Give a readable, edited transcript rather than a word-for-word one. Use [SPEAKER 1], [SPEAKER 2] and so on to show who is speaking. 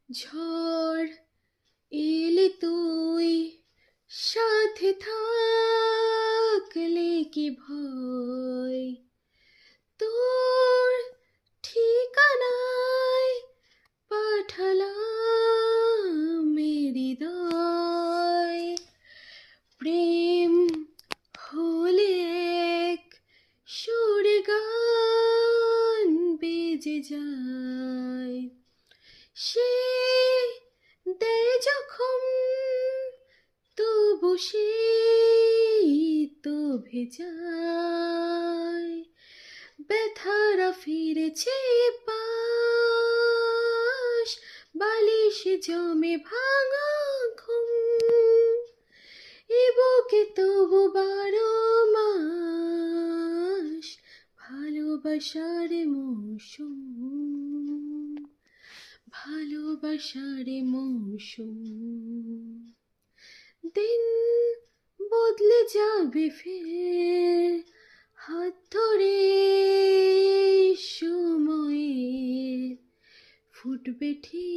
[SPEAKER 1] ঝড় এলে তুই সাথে থাকলে কি ভয়, তোর ঠিকানায় পাঠালাম হৃদয়। প্রেম হলে এক সুরে গান বেজে যায়, সে দেয় যখন তবু সে তো ভেজায়। ব্যথারা ফিরেছে পাশ, বালিশ জমে ভাঙা ঘুম, এ বুকে তবু 12 মাস ভালোবাসার মৌসুম, ভালোবাসার মৌসুম। দিন বদলে যাবে ফের, হাত ধরে সময়ে ফুটবে ঠিক